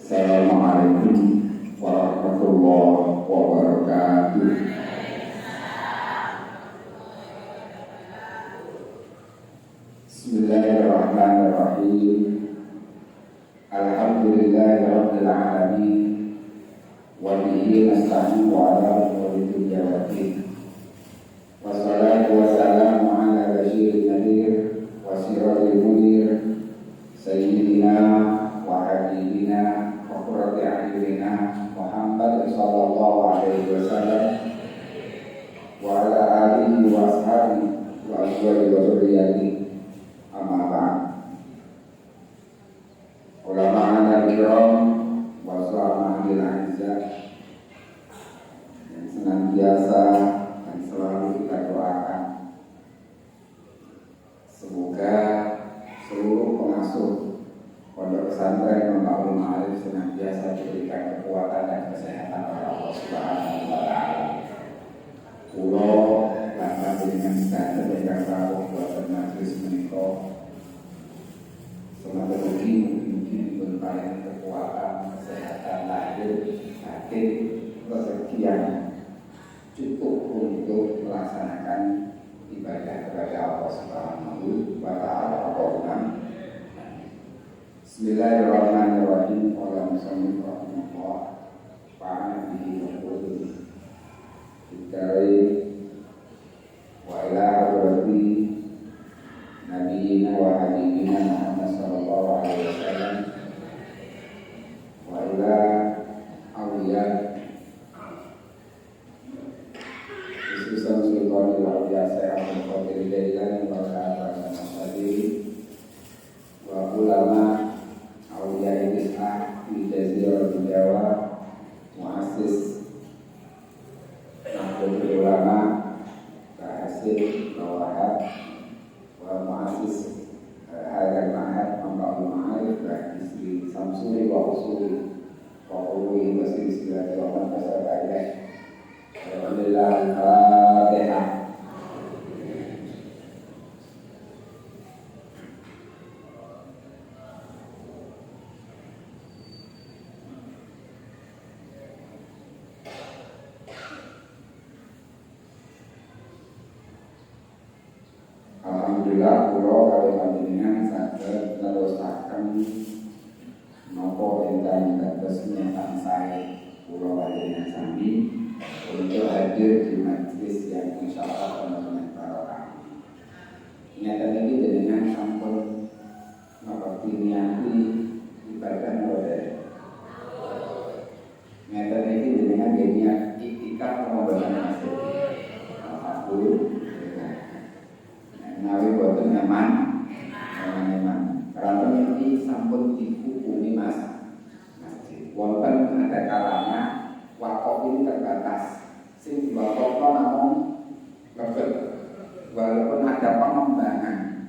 Assalamualaikum warahmatullahi wabarakatuh. Bismillahirrahmanirrahim. Alhamdulillahirabbil alamin. Wa bihi nasta'inu ala umuri dunya waddin. Wassalatu wassalamu ala basyirin nadhir wa siratil munir sayyidina wa habibina Qurrati a'yunina Muhammad sallallahu alaihi wasallam wa ala alihi wa ashabihi wa azwajihi wa dzurriyyatihi amma ba'd. Ulama al-kiram wa sahabatul a'izzah yang senantiasa dan selalu kita doakan semoga seluruh pengasuh pondok pesantren Membangun Ma'arif senantiasa diberikan kekuatan dan kesehatan oleh Allah Subhanahu wa taala. Kula lan panjenengan sedaya ingkang rawuh wonten majelis menika semoga mugi dipun paring kekuatan, kesehatan lahir, batin, rezeki yang cukup untuk melaksanakan ibadah kepada Allah Subhanahu wa taala. Bismillahirrahmanirrahim. Allahumma shalli ala Muhammad wa ala wa ila hadrati nabiyina wa habibina Muhammad sallallahu alaihi wasallam wa ila awliya khususan sultan al-awliya Syekh Abdul Qadir Jailani wa sahabat masyayikh wa ulama Aulia Islam di Jazirah Jawa, muassis Nahdlatul Ulama, Bahasil Bawahat, wa muassis Hadal Ma'had Membangun Ma'arif dan Istri Samsuri wa Usuli wa Ului wa Silsilah Jawaban Pasar Baik. Alhamdulillah, Al-Fatihah. Alhamdulillah kula kali panjenengan saged nerusaken napa ingkang dados niatan sae kula panjenengan sami untuk hadir di majelis yang insyaallah penuh barokah. Niatan ini dengan sampun napa niati ibadah model. Niatan ini dengan niat iktikaf Ramadan masih. Alhamdulillah. Nawi boten nyaman, karena ini sampun dihukumi masjid. Wonten ada kalanya wakaf ini terbatas, sing diwakafno namung lebet, walaupun ada pengembangan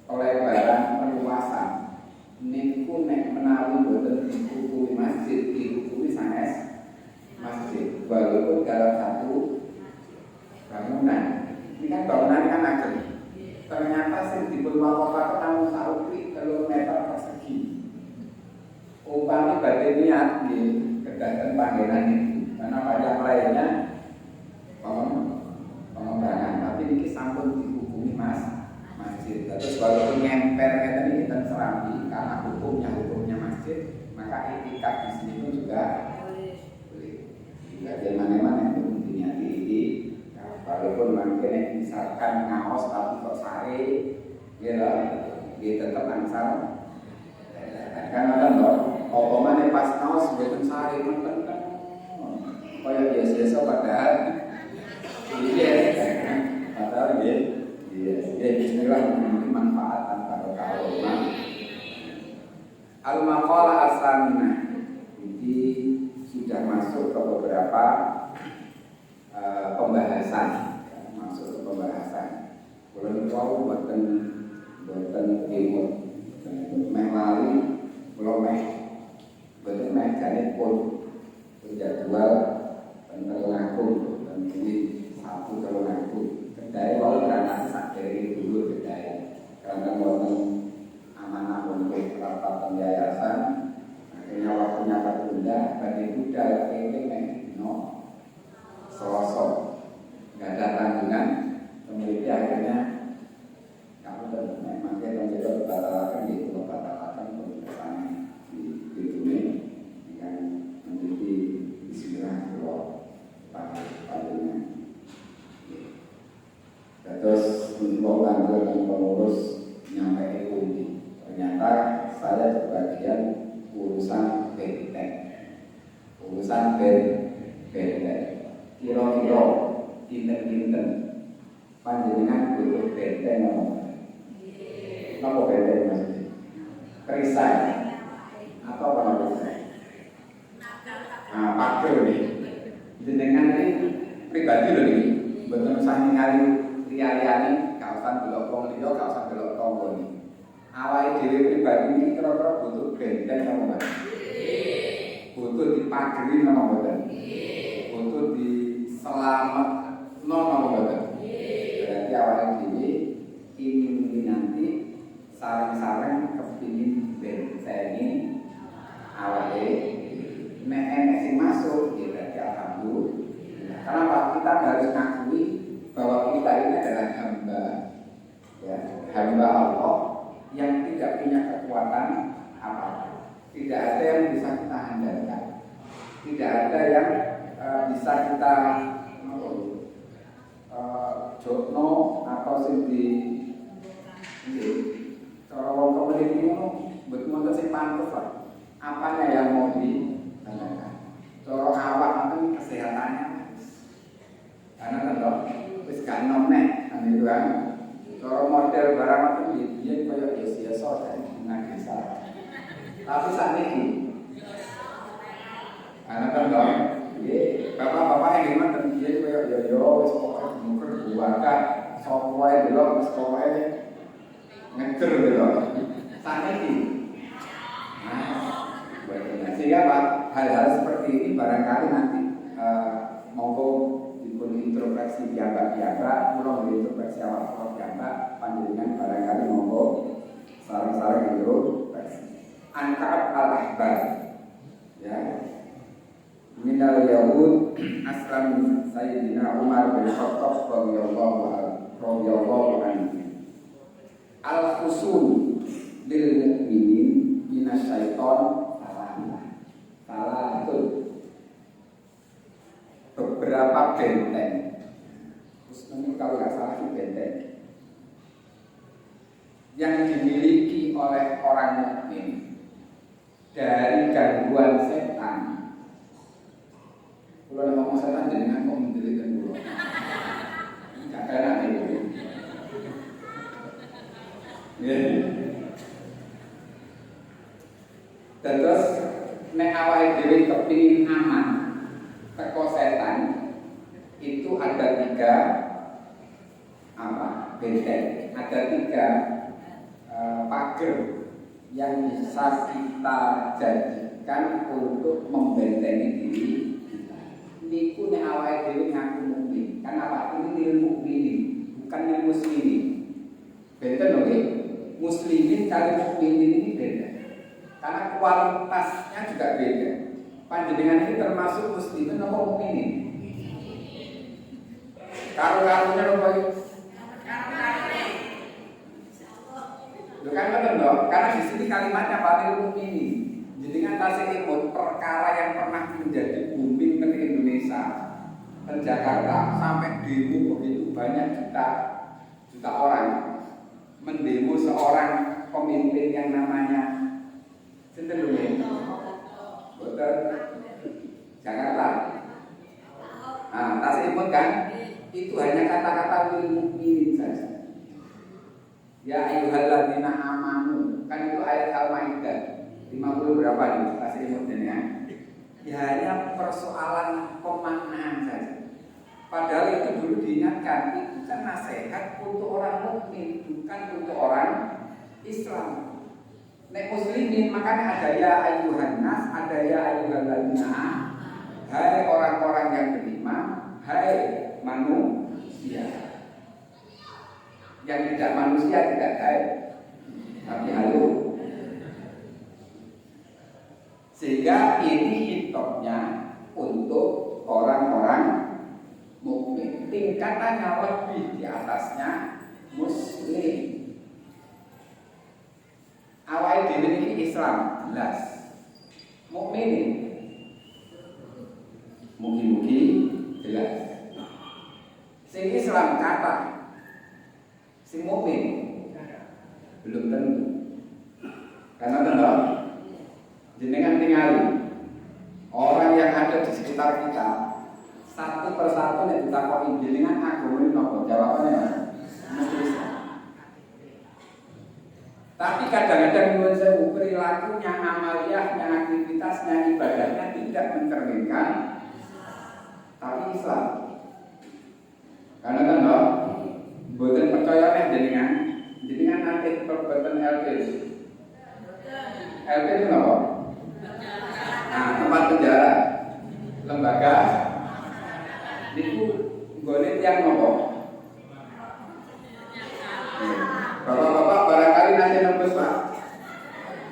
oleh barang perluasan. Niku nek menawi boten dihukumi masjid, dihukumi sanes masjid, walaupun dalam satu bangunan. Ini kan bangunan kan ageng. Ternyata sing dipun wakafake namung saukri 3 meter persegi. Upami badhe niat nggih kedaden panggenan itu. Karena pada lainnya Terus walaupun ngemper kita ini kita serambi karena hukumnya masjid, maka itikaf di sini pun juga boleh. Juga mana-mana itu intinya di walaupun mungkin misalkan ngaos tapi kok sare, ya dia tetap angsal. Karena kan apa mana pas ngaos bukan sare kan kayak biasa padahal iya padahal dia bismillah memiliki manfaat tanpa kalau al-maqalah as-saminah. Jadi sudah masuk ke beberapa pembahasan, masuk ke pembahasan. Kalau tahu buatan ilmu, memali, belum buatan jadi pun jadwal tentang laku, dan ini satu kalau laku. Kedai kalau berangkat sakit dulu kedai, karena buatan amanah untuk rapat yayasan. Akhirnya waktunya tertunda, bagi budaya ini sosok nggak ada tanggungan, memiliki akhirnya kamu memang kita mencoba batalkan gitu, batalkan keputusan di ini dengan menjadi bismillah padanya. Terus untuk lanjut dan pengurus nyampe ini, ternyata saya berbagian urusan benteng, urusan benteng. Kira-kira kinten-kinten panjenengan butuh benteng apa benteng maksudnya? Perisai atau apa namanya? Pager nih. Jenengan ini pribadi loh nih, betul sami kali liya-liyane kawasan Belokong liya, kawasan Belokong ini. Awake dhewe pribadi ini kira-kira butuh benteng apa enggak? Butuh dipageri apa enggak? Butuh di selamat nono betul. Berarti awalnya gini, ini nanti sarang-sarang kepingin bentengin awalnya nek sing masuk, ya berarti alhamdulillah. Kenapa? Kita harus mengakui bahwa kita ini adalah hamba, ya, hamba Allah yang tidak punya kekuatan apa, tidak ada yang bisa kita andalkan, tidak ada yang bisa kita jokno atau sing di cara wong komedi itu betul-betul sing pantes lah. Apanya yang mau ditanyakan? Cara awak itu kesehatannya. Karena tentu wis gak nomeh kan itu kan. Cara model barang itu dia koyo biasa dan dengan desa. Tapi saat ini karena tentu bapak-bapak yang gimana dan dia kayak yo wis pokoke muker keluarga sapa wae delok wis pokoke ngeger delok saniki. Sehingga Pak, hal-hal seperti ini barangkali nanti monggo dipun introspeksi piyambak-piyambak, kula introspeksi awak piyambak, panjenengan barangkali monggo sareng-sareng introspeksi. Angkat al-ahbar ya. Minal Yahud aslam Sayyidina Umar bin Khattab radhiyallahu anhu. Al-khusul lil mu'minin minasyaiton salah itu beberapa benteng. Terus ini kalau nggak salah itu benteng yang dimiliki oleh orang mukmin dari gangguan setan. Kalau ngomong setan jenengan kok mendirikan dulu. Enggak enak itu. Ya. Terus nek awake dhewe kepingin aman teko setan itu ada 3 benteng, ada 3 pagar yang bisa kita jadikan untuk membentengi diri. Niku nek awake dhewe ngaku mukmin. Kan apa ini ilmu mukmin, bukan yang muslimin. Benten lho nggih. Muslimin kali mukminin ini beda. Karena kualitasnya juga beda. Panjenengan ini termasuk muslimin apa mukminin? Karo-karunya lho Pak. kan betul dong, karena di sini kalimatnya paling ini. Jadi kan tasik imut perkara yang pernah menjadi booming ke Indonesia, ke Jakarta sampai demo begitu banyak juta orang mendemo seorang pemimpin yang namanya Sinten betul Jakarta. Nah, tasik imut kan itu hanya kata-kata mukminin saja. Ya ayyuhalladzina amanu, kan itu ayat Al-Maidah 50 berapa nih kasih imutnya. Ya hanya persoalan pemaknaan saja. Padahal itu dulu diingatkan, itu kan nasihat untuk orang mukmin, bukan untuk orang Islam. Nek muslimin makanya ada ya ayyuhan nas, ada ya ayyuhalladzina. Hai orang-orang yang beriman, hai manusia. Yang tidak manusia tidak hai, tapi halu. Sehingga ini hitopnya untuk orang-orang mukmin, tingkatannya lebih di atasnya muslim. Awal dimiliki Islam jelas, mukmin mugi-mugi jelas. Sing Islam kata, sing mukmin belum tentu. Karena tenang, jenengan tinggali orang yang ada di sekitar kita satu persatu yang ditakoni jenengan agama ini nopo, jawabannya mesti Islam. Tapi kadang-kadang menurut saya perilakunya, amaliyahnya, aktivitasnya, ibadahnya tidak mencerminkan tapi Islam. Karena kan loh, bukan percaya nih jenengan nanti perbuatan LP. LP itu apa? Nah, tempat penjara, lembaga. Itu boleh yang apa? Bapak-bapak barangkali nanti nembus Pak.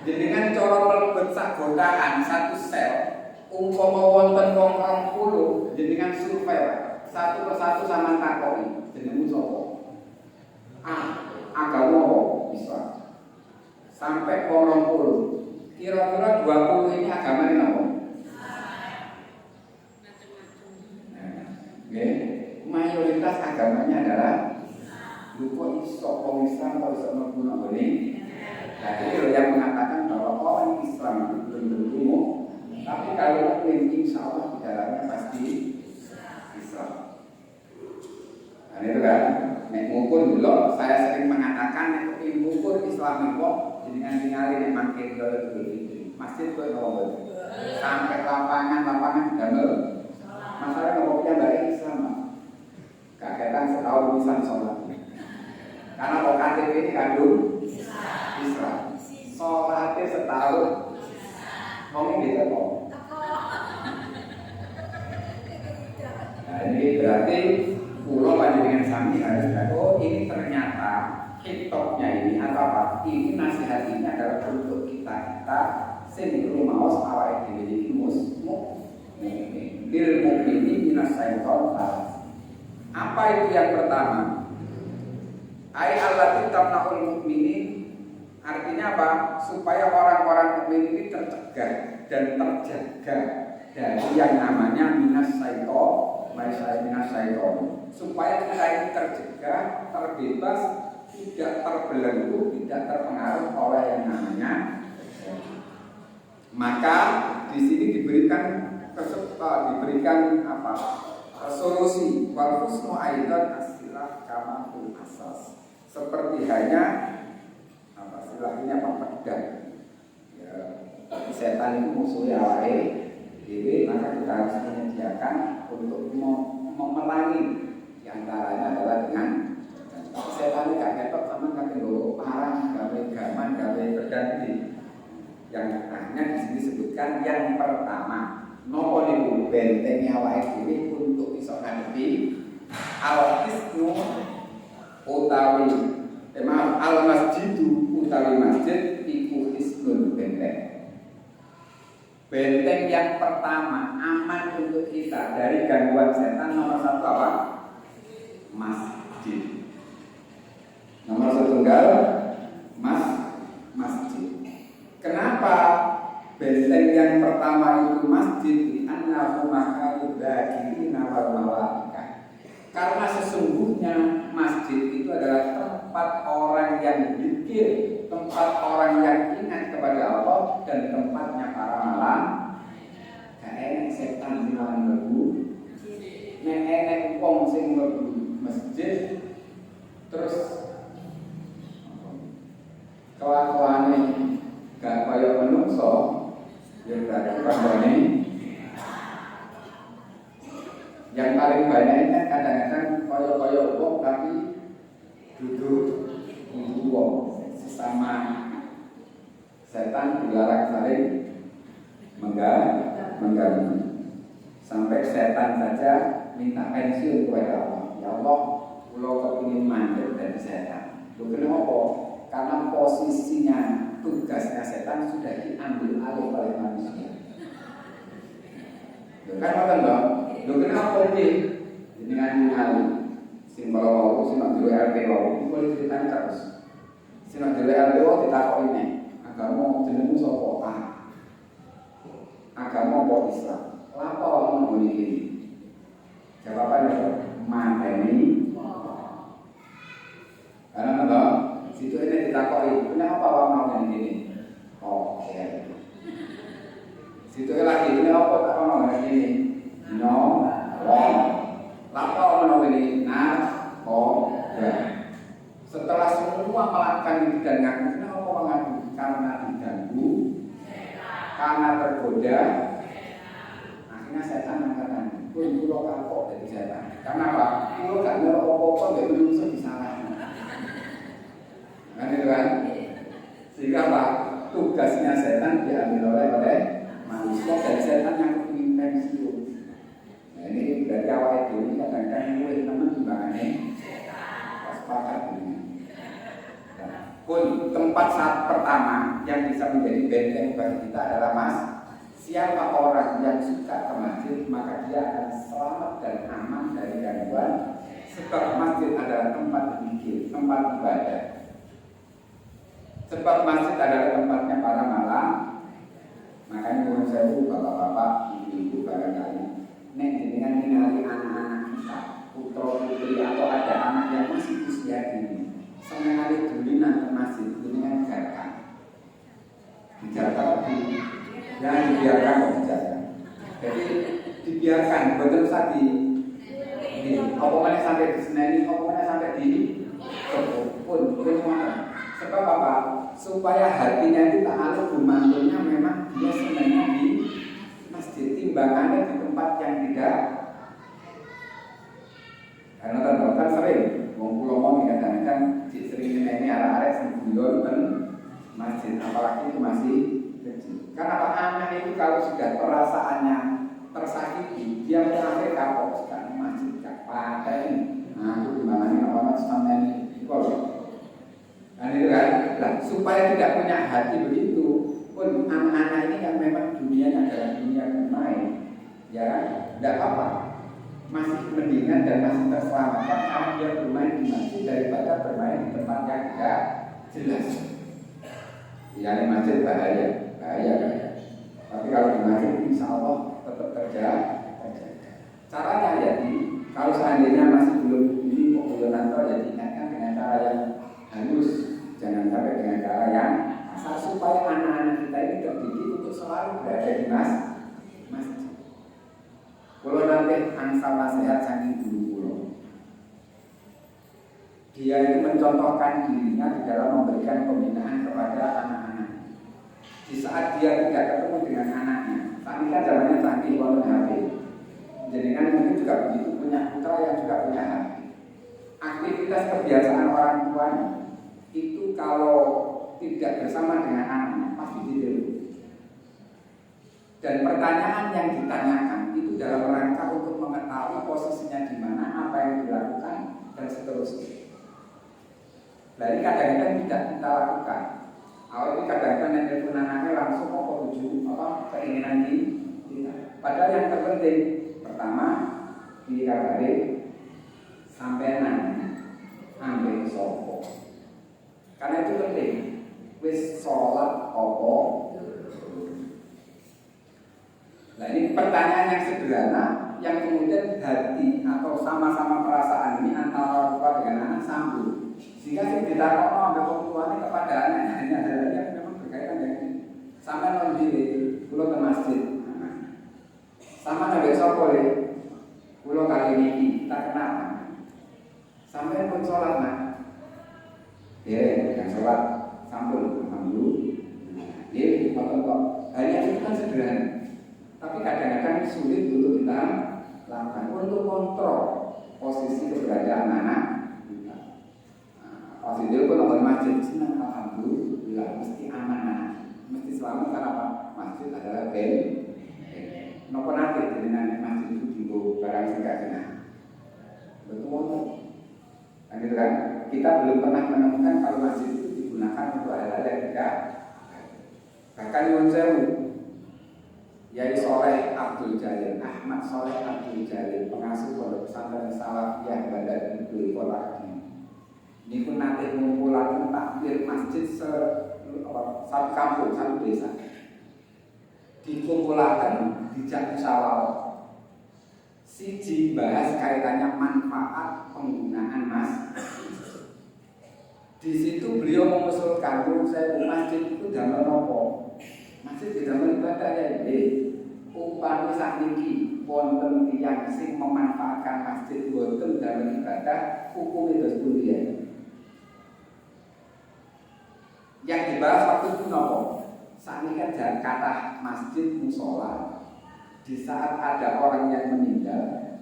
Jenengan cara mlebet sak gotaan satu sel, umpama wonten wong 20, jenengan survei Pak. Satu persatu sama takoki, jenengmu sapa? Agama apa? Bisa. Sampai 20. Kira-kira 20 ini agama ini apa? Mayoritas agamanya adalah lupa iso wong Islam kalau iso menggunakan ini. Jadi yang mengatakan bahwa orang Islam itu belum tentu, tapi kalau mukmin insya Allah di dalamnya pasti Islam. Nah itu kan, nek ngukur dulu saya sering mengatakan nek ngukur Islam itu dengan tinggali nek makin dulu masjid itu nopo sampai lapangan damel. Masalah noponya dari Islam. Kadang setahun bisa sholat. Karena kalau KTP ini kandung Islam. Sholatnya setahun. Ngomong gitu kok. Nah ini berarti pulau panjenengan sami harus tahu ini ternyata hitopnya ini atau apa? Ini nasihat ini adalah untuk kita sendiri mau awal ini muslim. Lil mukminin minas syaiton. Apa itu yang pertama? Ai allati tamna'ul mukminin, artinya apa? Supaya orang-orang mukmin ini tercegah dan terjaga dari yang namanya minas syaiton. Supaya kita ini tercegah, terbebas, tidak terbelenggu, tidak terpengaruh oleh yang namanya. Maka di sini diberikan apa? Solusi wal husnu aidan asilah kama fil asas. Seperti hanya apa istilahnya apa pedang. Ya, setan itu musuhnya awake dhewe, maka kita harus menyediakan untuk memerangi. Di antaranya adalah dengan setan ini gak ketok sama gak nggo parang, gawe gaman, gawe pedang iki. Yang hanya di sini disebutkan yang pertama nopo niku benteng awake dhewe untuk iso ngadepi al-hisnu utawi al-masjidu utawi masjid iku hisnun benteng. Benteng yang pertama aman untuk kita dari gangguan setan nomor satu apa? Masjid. Nomor setunggal dzakirina wal malaikah. Karena sesungguhnya masjid itu adalah tempat orang yang zikir, tempat orang yang ingat kepada Allah, dan tempatnya para malaikat. Gak enak setan sing mlebu. Nek enek wong sing mlebu masjid terus kelakuane gak kaya menungso, ya berarti kandhane. Yang paling banyak ini kadang-kadang kaya wong tapi duduk wong sesama setan dilarang saling mengganggu. Sampai setan saja minta pensiun kepada Allah. Ya Allah, kula kepingin mandek dari setan. Lho kenapa? Karena posisinya, tugasnya setan sudah diambil alih oleh manusia. Lho kan ngoten lho. Lho kenapa iki? Jenengan ngali sing kalau sing nang jero RT wae, boleh ceritanya terus. Sing nang jero RT wae ditakoki nek agama jenengmu sapa? Agama apa Islam? Lapa ngomong iki? Jawabannya mateni. Karena apa? Situ ini ditakoki, "Kenapa awak mau ngene iki?" Oke. Situ lagi, "Ini apa tak mau ngene iki?" No, wrong. Lapa ono ini? Nah, oh, ya. Setelah semua melakukan itu dan ngaku, kenapa mengaku? Karena diganggu, karena tergoda. Akhirnya setan mengatakan, "Kuwi kula kapok dadi setan." Karena apa? Kula gak ngerti apa-apa nek menungso disalahno. Kan itu kan? Sehingga apa? Tugasnya setan diambil oleh manusia dan setan yang ingin pensiun. Nah, ini dari awal itu ini kadang-kadang mulai teman timbangannya sepakat ini. Pun tempat saat pertama yang bisa menjadi benteng bagi kita adalah siapa orang yang suka ke masjid, maka dia akan selamat dan aman dari gangguan. Sebab masjid adalah tempat berzikir, tempat ibadah. Sebab masjid adalah tempatnya para malam. Makanya menurut saya itu bapak-bapak, ibu-ibu barangkali nek dengan ningali anak-anak kita, putra putri atau ada anak yang masih usia dini, senengane dulinan ke masjid dengan dijarkan. Dijarkan tapi jangan dibiarkan kok dijarkan. Jadi dibiarkan, betul tadi. Apa mana sampai di seneni, apa mana sampai di pun sebab apa? Supaya hatinya itu ta'aluk bermantunya memang dia senangnya di masjid, timbangannya di tempat yang tidak. Karena kan sering wong kula mau kadang-kadang sering ini arek-arek sing guyon ten masjid, apalagi itu masih kecil. Karena apa? Anak itu kalau sudah perasaannya tersakiti, dia mulai kapok sekali masjid pada ini. Nah, itu timbangannya apa sama ini kok. Nah itu kan, nah, supaya tidak punya hati begitu pun anak-anak ini yang memang dunianya adalah dunia bermain, ya tidak apa-apa, masih mendingan dan masih terselamatkan kalau dia bermain di masjid daripada bermain di tempat yang tidak jelas. Ya di masjid bahaya kan. Tapi kalau di masjid insya Allah tetap kerja. Caranya jadi kalau seandainya masih belum ini nanti ya diingatkan dengan cara yang halus, jangan sampai dengan cara yang asal, supaya anak-anak kita ini terdidik untuk selalu berada di masjid. Kalau nanti angsal nasihat saking guru, dia itu mencontohkan dirinya di dalam memberikan pembinaan kepada anak-anak. Di saat dia tidak ketemu dengan anaknya, saat ini kan zamannya canggih walaupun HP. Jadi kan mungkin juga begitu, punya putra yang juga punya HP. Aktivitas kebiasaan orang tuanya itu kalau tidak bersama dengan anaknya pasti tidur. Dan pertanyaan yang ditanyakan itu dalam rangka untuk mengetahui posisinya di mana, apa yang dilakukan dan seterusnya. Nah ini kadang-kadang tidak kita lakukan. Awal ini kadang-kadang yang telepon anaknya langsung tuju keinginan kita. Padahal yang terpenting pertama dikabari sampai nanya ambil sopo. Karena itu penting. Wis sholat opo. Nah ini pertanyaan yang sederhana yang kemudian hati atau sama-sama perasaan ini antara orang tua dengan anak sambung. Sehingga sing ditakokno ambek wong tuane kepada anaknya hanya hal-hal yang memang berkaitan dengan ini. Sampai non diri, kula ke masjid. Sama ambek sapa le? Kula kali niki, tak kenapa. Sampai pun sholat nak. Ya, yang sholat sampun alhamdulillah. Ya, kok hanya itu kan sederhana. Tapi kadang-kadang sulit untuk kita lakukan untuk kontrol posisi keberadaan anak kita. Pas itu pun orang masjid senang alhamdulillah mesti aman, mesti selamat karena apa? Masjid adalah nopo nanti dengan masjid itu tinggal barang segala kena. Betul kan gitu kan? Kita belum pernah menemukan kalau masjid itu digunakan untuk hal-hal yang tidak. Bahkan Yun Sewu Yai Soleh Abdul Jalil, Ahmad Soleh Abdul Jalil, pengasuh pondok pesantren Salafiyah Bandar Ibu Kota ini pun nanti mengumpulkan takbir masjid satu kampung, satu desa dikumpulkan di Jalan Sawal. Siji bahas kaitannya manfaat penggunaan di situ beliau mengusulkan saya masjid itu damel nopo. Masjid di damel ibadah ya, upami sakniki wonten tiyang sing memanfaatkan masjid boten damel ibadah, hukum itu pundi ya. Yang dibahas waktu itu nopo? Sakniki kan kata masjid musola. Di saat ada orang yang meninggal,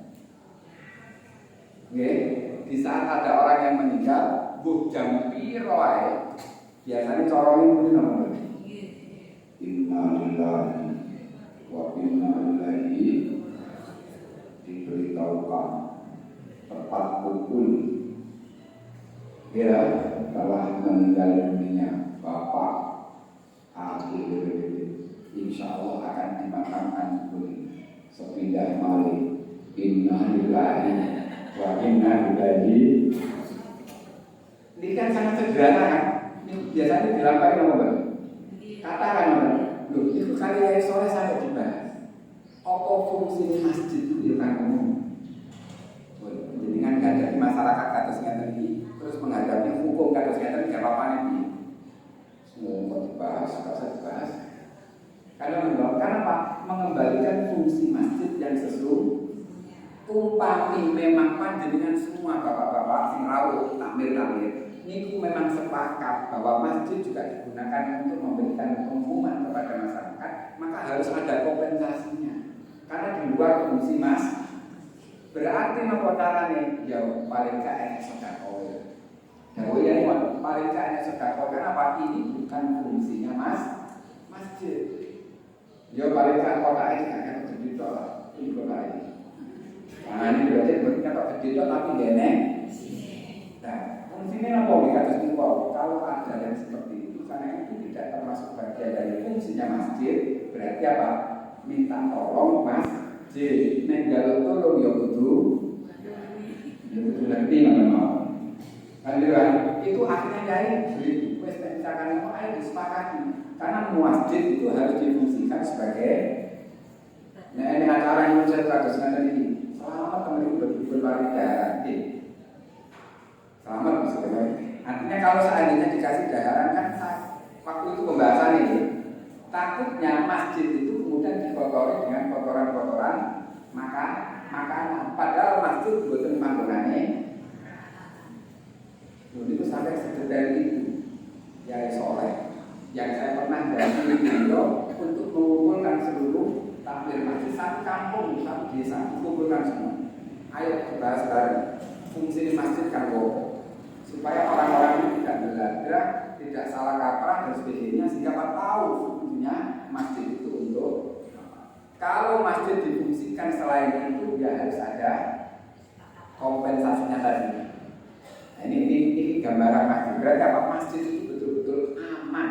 di saat ada orang yang meninggal, jam piro ae biasane corone muni nomor. Inna lillahi wa inna ilaihi diberitahukan tepat pukul ya telah meninggal dunia Bapak akhir insya Allah akan dimakamkan pun sepindah mali. Inna lillahi wa inna ilaihi. Ini kan sangat sederhana kan? Ini biasanya dilakukan nomor. Katakan nomor. Loh, itu kali Yai Soleh sampai dibahas. Apa fungsi masjid itu kan umum? Dengan menghadapi masyarakat katusnya tadi, terus menghadapi hukum katusnya tadi, gak apa-apa nih. Semua dibahas, gak dibahas. Karena apa? Mengembalikan fungsi masjid yang sesungguhnya. Umpami memang panjenengan semua bapak-bapak sing rawuh takmir niku memang sepakat bahwa masjid juga digunakan untuk memberikan pengumuman kepada masyarakat, maka harus ada kompensasinya. Karena di luar fungsi mas, berarti nopo carane ya paling gak enek sedekah. Dawuh ya paling gak enek sedekah karena apa? Ini bukan fungsinya masjid. Ya paling gak kota ini gak gede tok ini kota ini. Nah ini berarti bentuknya kok gede tapi gak. Nah fungsinya apa? Kados niku kalau ada yang seperti itu karena itu tidak termasuk bagian dari fungsinya masjid, berarti apa? Minta tolong masjid. Nek jaluk tolong ya kudu ngerti mana. Kan itu akhirnya Yai wis misalkan mau ayo disepakati karena masjid itu harus difungsikan sebagai ini acara yang saya kados ini. Selamat teman-teman berbalik daharan. Selamat misalnya. Artinya kalau seandainya dikasih daharan kan waktu itu pembahasan ini takutnya masjid itu kemudian dikotori dengan kotoran-kotoran makanan. Padahal masjid buatan panggonane. Itu sampai sedetail itu Yai Soleh yang saya pernah dari beliau untuk mengumpulkan seluruh takmir masjid satu kampung, satu desa, kumpulkan semua. Ayo bahas bareng fungsi masjid kan supaya orang-orang ini tidak belajar, tidak salah kaprah dan sebagainya sehingga tahu fungsinya masjid itu untuk kalau masjid difungsikan selain itu ya harus ada kompensasinya tadi. Nah, ini gambaran masjid. Berarti apa? Masjid itu betul-betul aman,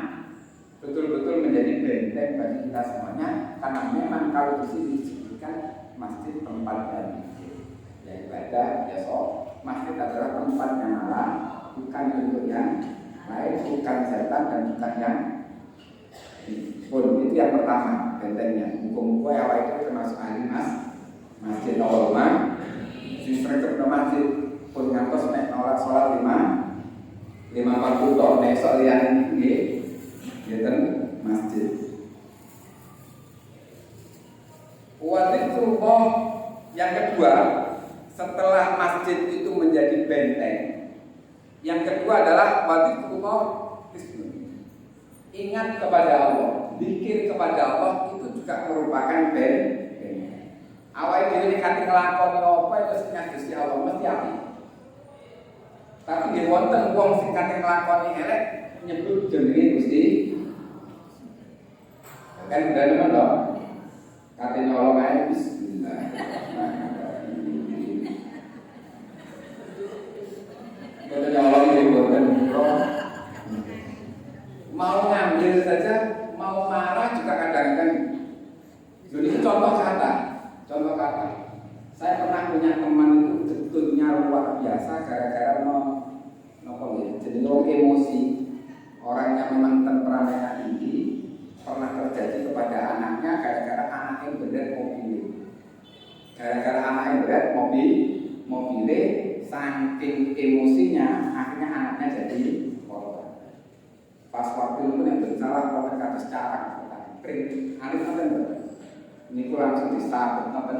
betul-betul menjadi benteng bagi kita semuanya karena memang kalau di sini disebutkan masjid tempat dan ya ibadah ya masjid adalah tempat yang alam, bukan bentuk yang lain, bukan setan dan bukan yang pun. Itu yang pertama bentengnya. Hukum-hukum yang itu termasuk ahli masjid nomor 5 sing sregep nang masjid pun ngantos nek nolak salat 5 tok nek sok liyane nggih ngeten masjid. Wadzikrullah yang kedua setelah masjid itu menjadi benteng, yang kedua adalah wadzikrullah ingat kepada Allah, zikir kepada Allah itu juga merupakan benteng. Awake dhewe nek kate nglakoni apa itu sing Gusti Allah mesti apik. Tapi nggih wonten wong sing kate nglakoni elek nyebut jenenge Gusti. Kan udah nemen lho. Kate nyolong ae bismillah. Kate nyolong iki boten mau ngambil saja, mau marah juga kadang-kadang. Jadi contoh kata. Saya pernah punya teman itu getutnya luar biasa gara-gara jadi emosi. Orangnya memang temperamennya tinggi, pernah terjadi kepada anaknya gara-gara anaknya berat mobil. Gara-gara anaknya berat mobilnya saking emosinya akhirnya anaknya jadi korban. Pas waktu itu yang bersalah korban kata secara print alif apa ini langsung disabet noten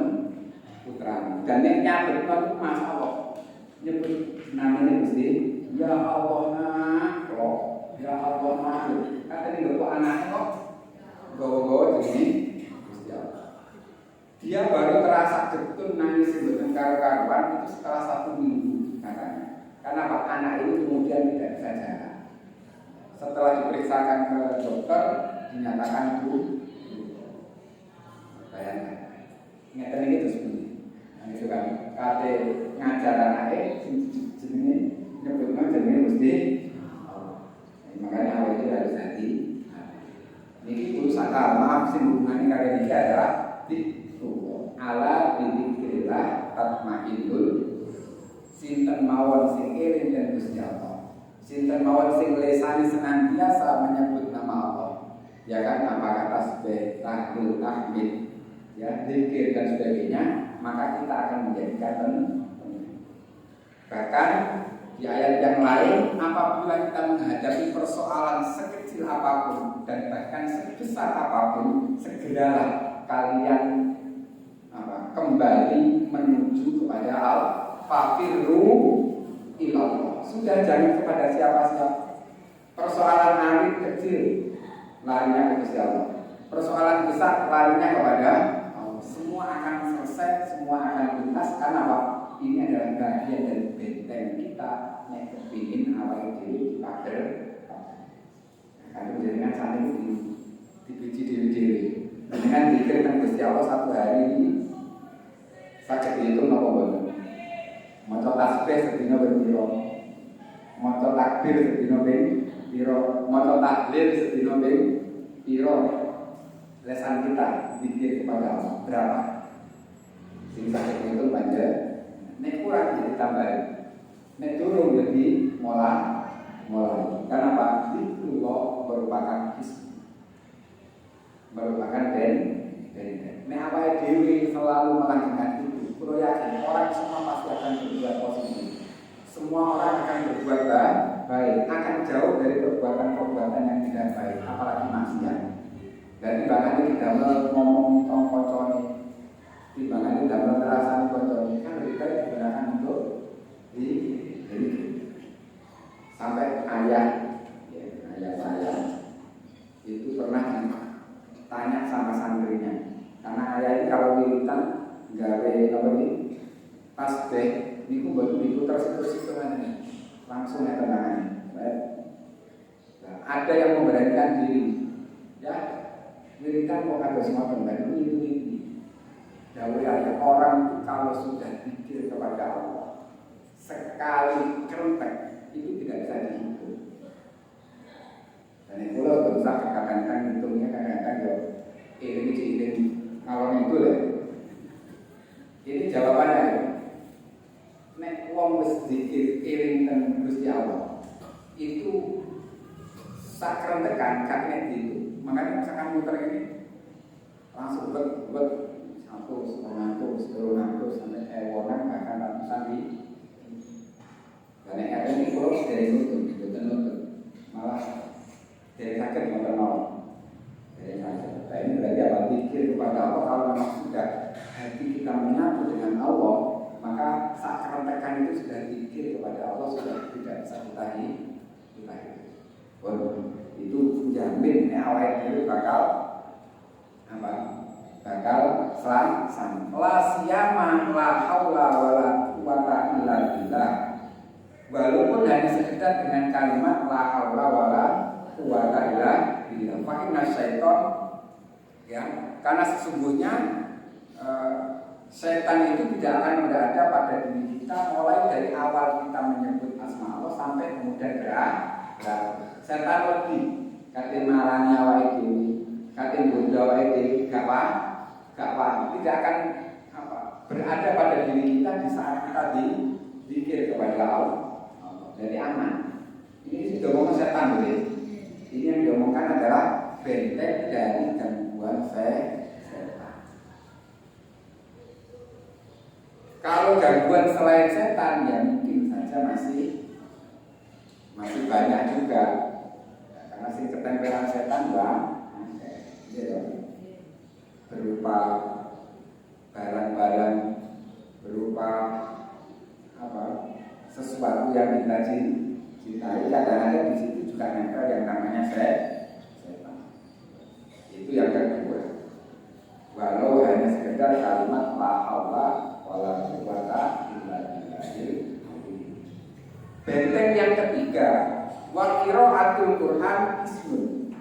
putranya. Dan nek nyabet itu Mas Allah nyebut namanya Gusti, ya Allah nak, ya Allah nak. Kata ini kok anaknya kok gowo-gowo ini Gusti Allah. Dia baru terasa getun nangis mboten karo-karuan itu setelah 1 minggu katanya. Karena Pak anak ini kemudian tidak bisa jalan. Setelah diperiksakan ke dokter dinyatakan bu. Bayangkan, ngeten iki terus bunyi. Nah itu kan, kate ngajar anake jenenge nyebutnya jenenge Gusti Allah. Makanya awal itu harus hati. Niki usaha maaf sing hubungannya kalian ini adalah itu ala bidzikrillah tatmainnul sinten mawon sing eling dan Gusti Allah. Sinten mawon sing lesani senantiasa menyebut nama Allah. Ya kan apakah tasbih, tahlil, tahmid ya, zikir dan sebagainya, maka kita akan menjadikan bahkan di ayat yang lain apabila kita menghadapi persoalan sekecil apapun dan bahkan sebesar apapun, segeralah kalian kembali menuju kepada al-fafirru ilallah. Sudah jangan kepada siapa-siapa. Persoalan arit kecil larinya ke Gusti Allah. Persoalan besar larinya kepada semua akan selesai, semua akan tuntas karena apa? Ini adalah bagian dari benteng kita yang kepingin awal diri pagar. Karena dengan saat ini dipuji diri. Dengan dikir dan Gusti Allah satu hari ini sakit itu nopo banget. Maca tasbih sedina piro, maca takbir sedina piro, maca tahlil sedina piro. Lesan kita dikir kepada Allah berapa? Sing sakit itu banyak. Nek kurang jadi tambahin. Nek turun jadi mulai. Kenapa? Itu merupakan merupakan benteng. Nek apa dewi selalu melanjutkan itu. Kulo yakin orang semua pasti akan berbuat positif. Semua orang akan berbuat baik, akan jauh dari perbuatan-perbuatan yang tidak baik, apalagi maksiat. Dan bahkan kita ngomong tentang koconi, bahkan kita merasa koconi kan lebih baik digunakan untuk diri. Sampai ayah saya itu pernah tanya sama santrinya, karena ayah ini kalau wiritan gawe apa ini tasbih, niku buat diputar situ ini langsung ya tenangannya. Nah, ada yang memberanikan diri, ya. Wiritan kok ada semua pembantu ini. Dawai ada orang itu kalau sudah pikir kepada Allah sekali kerentek itu tidak bisa dihitung. Dan itu loh berusaha kadang-kadang hitungnya kadang-kadang ya iring ngalor itu lah. Ini jawabannya. Nek wong wis dikir iring ten Gusti Allah itu sakren tekan kakek itu. Makanya misalkan muter ini langsung buat 200 sampai ewonan bahkan ratusan di karena ini kalau dari nutut malah dari sakit mau dari sakit. Nah, ini berarti apa? Pikir kepada Allah. Kalau memang sudah hati kita menyatu dengan Allah, maka saat kerentekan itu sudah pikir kepada Allah, sudah tidak bisa kita itu jamin awal itu bakal apa? Bakal selamat. La siyama la haula wala quwata illa billah. Walaupun hanya sekedar dengan kalimat la haula wala quwata illa billah. Fa inna syaiton, ya, karena sesungguhnya setan itu tidak akan berada pada diri kita mulai dari awal kita menyebut asma Allah sampai kemudian setan lebih kate marani awake dhewe, kate nggodha awake dhewe gak tidak akan berada pada diri kita di saat kita dikir kepada Allah. Jadi aman. Ini sudah ngomong setan, boleh. Ini yang diomongkan adalah benteng dari gangguan setan. Kalau gangguan selain setan, ya mungkin saja masih banyak juga. Karena sing ketempelan setan berupa barang-barang, berupa sesuatu yang kita cintai. Kadang-kadang di situ juga nempel yang namanya setan. Itu yang kedua. Walau hanya sekedar kalimat la haula wala quwata illa billah. Benteng yang ketiga, wa qiraatul Qur'an ismun.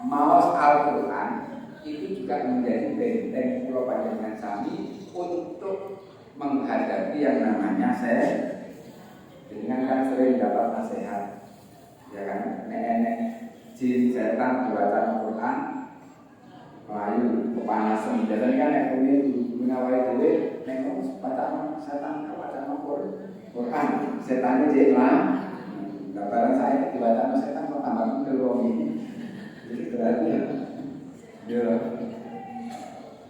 Maos Al-Qur'an itu juga menjadi benteng kula panjenengan sami untuk menghadapi yang namanya dengan kan sering dapat nasihat, ya kan, nenek jin setan bacaan Al-Qur'an melayu kepanasan. Biasanya kan yang ini menawai dhewe nek bacaan setan bacaan Al-Qur'an setannya jek lah. Nah, barang saya dibacaan setan kok tambah kelo ini. Jadi berarti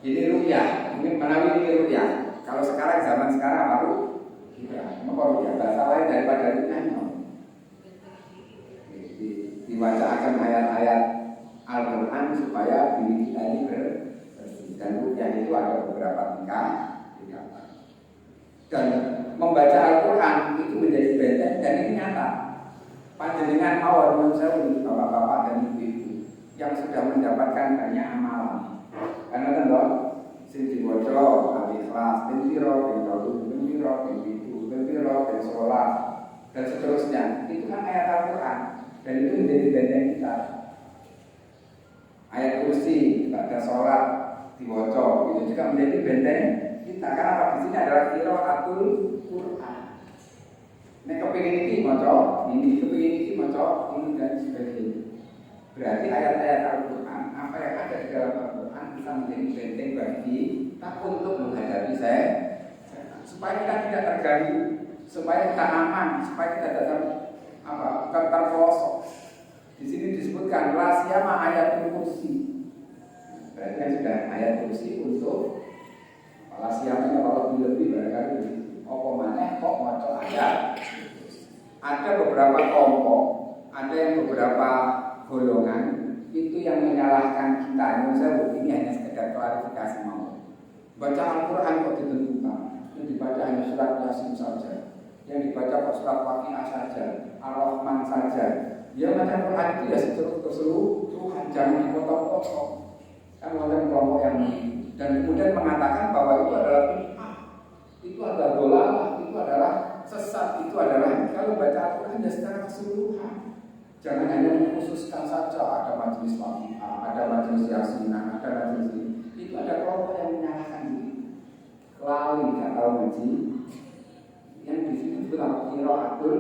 ini rukyah, ini menawi ini rukyah. Kalau sekarang zaman sekarang baru apa rukyah? Bahasa lain daripada rukyah. Dibacakan ayat-ayat Al-Quran supaya diri kita ini bersih. Dan rukyah itu ada beberapa tingkat. Dan membaca Al-Quran itu menjadi benteng dan ini nyata. Panjenengan mawar mensewu bapak-bapak dan ibu-ibu yang sudah mendapatkan banyak amalan. Karena tentu sing diwaca Al-Ikhlas, Al-Ikhlas, Al-Ikhlas, sholat dan seterusnya. Itu kan ayat Al-Quran dan itu menjadi benteng kita. Ayat kursi, pada sholat diwaca itu juga menjadi benteng kita. Karena di sini adalah qiraatul Quran. Nek kepingin iki maca, ini kepingin iki maca, ini dan sebagainya. Berarti ayat-ayat Al-Quran, apa yang ada di dalam Al-Quran bisa menjadi benteng bagi kita untuk menghadapi supaya kita tidak terganggu, supaya kita aman, supaya kita tidak terpelosok. Di sini disebutkan la siyama ayatul kursi. Berarti kan sudah ayat kursi untuk la siyama kalau lebih barangkali apa maneh kok maca ayat. Ada beberapa kelompok, ada yang beberapa golongan itu yang menyalahkan kita. Ini hanya sekedar klarifikasi mau. Baca Al-Quran kok ditentukan, yang dibaca hanya surat Yasin saja, yang dibaca kok surat Waqiah saja, Ar-Rahman saja. Ya baca Quran itu ya keseluruhan, jangan dipotong-potong. Kan oleh kelompok yang ini dan kemudian mengatakan bahwa itu adalah bid'ah, itu adalah dolalah, itu adalah sesat, itu adalah kalau baca Al-Quran ya secara keseluruhan. Jangan hanya mengkhususkan saja ada majelis Waqiah, ada majelis Yasinah, ada majelis ini. Itu ada kelompok yang menyalahkan diri. Kelali nggak tahu ngaji. Yang di sini disebut qiraatul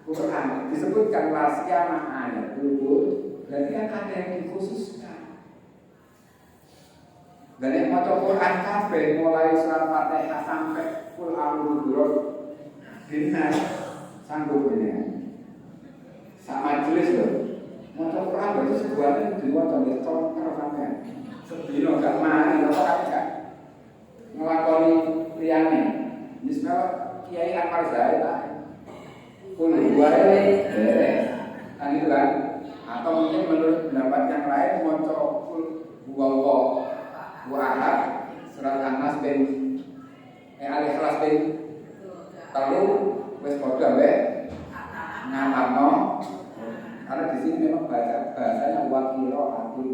Quran. Disebutkan lasiyama ayatul Quran. Berarti kan ada yang dikhususkan. Dan yang maca Quran kabeh mulai surat Fatihah sampai Qul a'udzu birabbil nas sanggup ini. Sak majelis loh. Maca Quran berarti sebuahnya diwaca di congker sampean. Sedina gak mari apa kan nglakoni liyane. Misal Kiai Akmal Zaid kulo wae beres. Kan itu kan. Atau mungkin menurut pendapat yang lain maca wa ahad surat An-Nas bin Al-Ikhlas bin telu wis padha wae ngamalno. Karena di sini memang bahasanya wakilo atul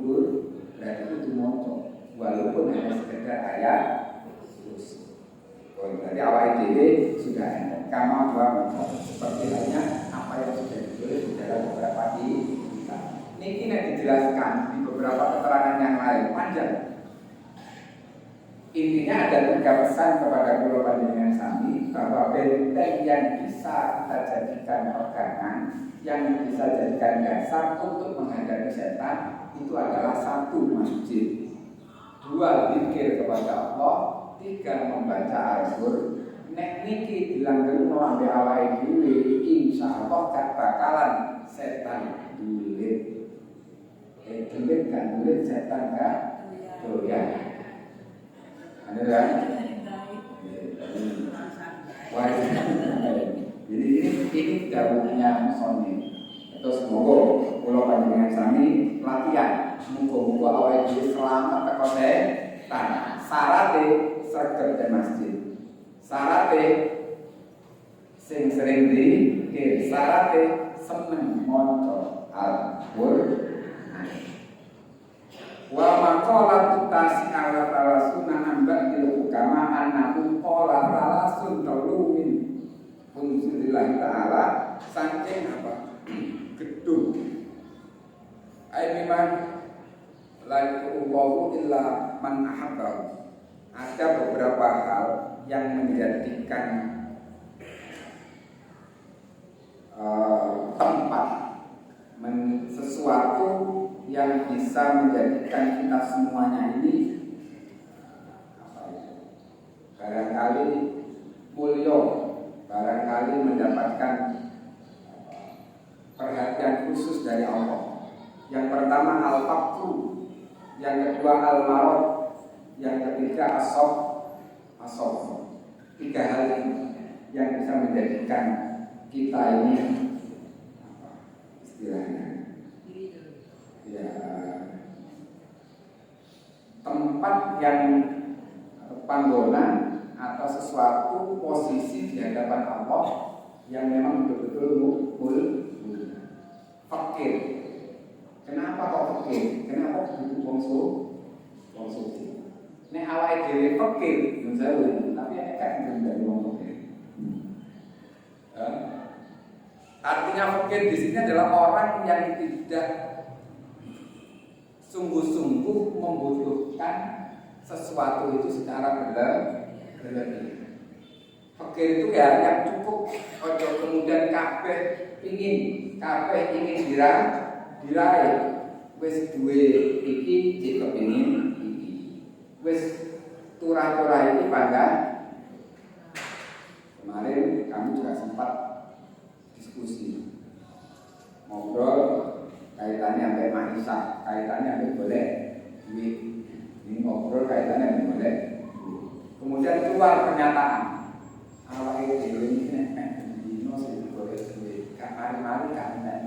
berarti itu moco walaupun hanya sekedar ayat terus. Berarti awal ini sudah ada kama dua seperti lainnya apa yang sudah ditulis di dalam beberapa kitab. Ini dijelaskan di beberapa keterangan yang lain panjang. Intinya ada 3 pesan kepada kula panjenengan sami bahwa benteng yang bisa kita jadikan pegangan, yang bisa jadikan dasar untuk menghadapi setan itu adalah 1 masjid, 2 zikir kepada Allah, 3 membaca Al-Qur'an. Nek niki dilanggerno ambek awake dhewe insyaallah gak bakalan setan dulit. Dulit kan dulit setan gak doyan. Ada kan? Jadi ini dawuhnya Sony. Terus semoga kula panjenengan sami latihan. Muga-muga awake dhewe selamat teko setan. Syaraté sregep ten masjid. Syaraté sing sering dikir, syaraté seneng maca Al-Qur'an. Wa maqala tutasi ala talasuna nambah di hukama annahu qala talasun taulumin unzilillahi ta'ala saking apa gedung memang laikullahu illa man ahabbahu. Ada beberapa hal yang menjadikan tempat sesuatu yang bisa menjadikan kita semuanya ini barangkali mulia, barangkali mendapatkan perhatian khusus dari Allah. Yang pertama al-faqru, yang kedua al-marad, yang ketiga as-sof. 3 hal ini yang bisa menjadikan kita ini istilahnya ya tempat yang panggonan atau sesuatu posisi di hadapan Allah yang memang betul-betul fakir. Kenapa kok fakir? Kenapa butuh konsumsi? Nek awake dhewe fakir, menjauh, tapi nek kan dari wong fakir. Artinya fakir di sini adalah orang yang tidak sungguh-sungguh membutuhkan sesuatu itu secara berlebih. Fakir itu ya yang cukup, ojo kemudian kabeh ingin diraih. Wis duwe iki cek kepengin iki. Wis turah-turah iki pangga. Kemarin kami juga sempat diskusi ngobrol kaitannya sampai mahisah, kaitannya sampai boleh duit. Ini ngobrol kaitannya sampai boleh. Kemudian keluar pernyataan awal ini dino sih boleh duit. Mari kan nek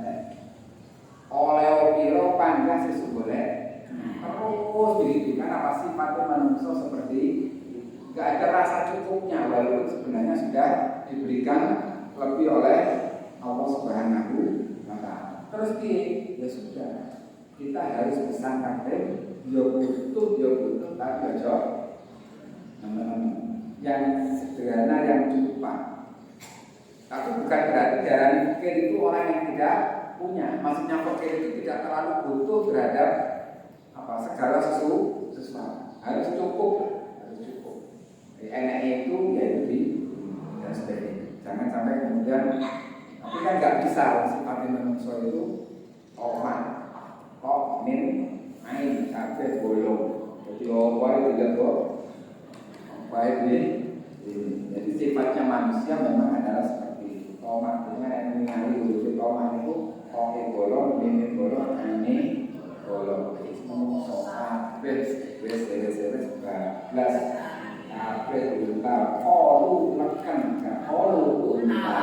oleh piro panjang sih boleh. Terus begitu kan apa sifatnya manusia seperti gak ada rasa cukupnya walaupun sebenarnya sudah diberikan lebih oleh Allah Subhanahu wa Ta'ala. Terus ya sudah, kita harus pesan kabeh yo butuh tapi aja yang sederhana yang cukup. Tapi bukan berarti darah fakir itu orang yang tidak punya. Maksudnya fakir itu tidak terlalu butuh terhadap segala sesuatu. Harus cukup. Enaknya itu yaitu di dan sebagainya. Jangan sampai kemudian, tapi kan nggak bisa sifatnya manusia itu min ain kafe bolong. Jadi itu tidak baik ini. Jadi sifatnya manusia memang adalah seperti itu. Dengan yang mengalami wujud itu Oke bolong, ini bolong, ini bolong. Ngomong soal wes belas. Kabeh unta, olu makan, olu unta.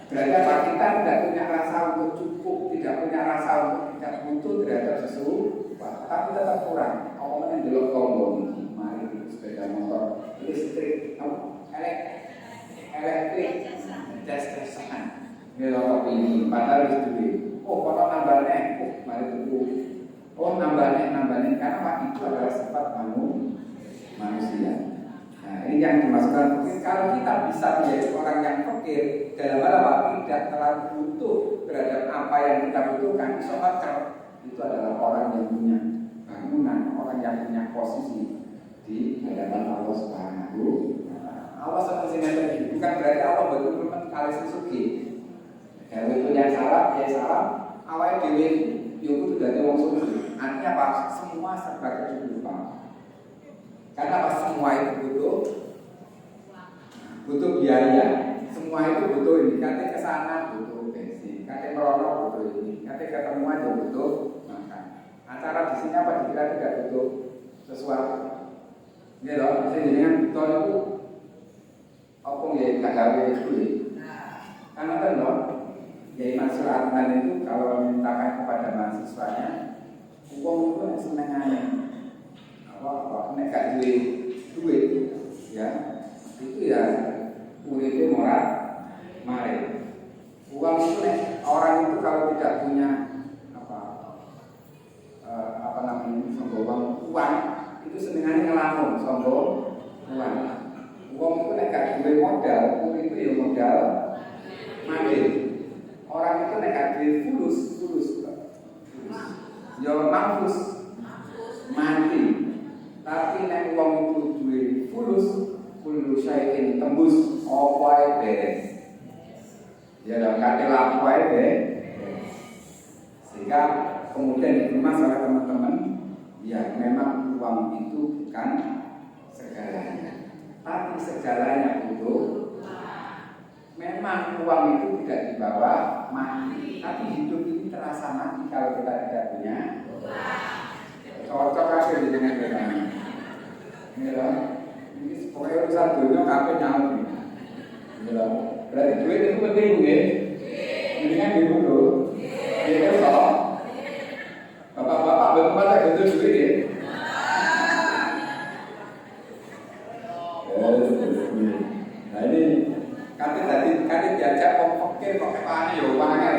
Berarti apa? Kita tidak punya rasa untuk cukup, tidak punya rasa untuk tidak butuh terhadap sesuatu, tapi tetap kurang. Omongnya dulu kombon, mari sepeda motor listrik, elektrik, jas-jasan. Kalau ini padahal harus duit. Oh, kalau nambahnya, mari tunggu. Oh, nambahnya, karena Pak itu adalah sifat manusia. Nah, ini yang dimasukkan fakir. Kalau kita bisa menjadi orang yang fakir dalam hal apa? Tidak terlalu butuh terhadap apa yang kita butuhkan. Itu adalah orang yang punya bangunan, orang yang punya posisi di hadapan Allah Subhanahu wa Ta'ala. Allah sebenarnya bukan berarti Allah betul-betul kali sesuki. Kalau itu yang salah, awalnya dewi itu sudah wong suci. Artinya apa? Semua serba kecukupan. Karena apa? Semua itu butuh biaya. Semua itu butuh ini. Kata kesana butuh bensin. Kata merono butuh ini. Kata ketemuan juga butuh makan. Acara di sini apa dikira tidak butuh sesuatu. Ini loh, misalnya dengan betul itu apa ya kagawe itu. Karena kan loh, ya Mansur Adnan itu kalau mintakan kepada mahasiswanya, uang itu yang senengannya. Apa nek gak duit ya itu ya uripe morat mari uang itu nek orang itu kalau tidak punya apa namanya sombong uang itu senengannya ngelamun sombong uang itu nek gak duwe modal uripe ya modal mati orang itu nek gak duwe fulus ya mampus mati. Tapi nek wong itu duwe fulus, kullu syai'in tembus apa ae beres. Ya dalam kate lapo ae beres. Sehingga kemudian dikemas oleh teman-teman, ya memang uang itu bukan segalanya. Tapi segalanya butuh. Memang uang itu tidak dibawa mati, tapi hidup ini terasa mati kalau kita tidak punya. Cocok aja dengan kita. Ini loh, ini pokoknya urusan dunia kafe nyamuk. Ini loh, berarti duit itu penting ya. Ini kan dulu, ini kan soal. Bapak-bapak belum pada gitu duit ya. Nah ini kate diajak pokoknya pakai pakai jawabannya.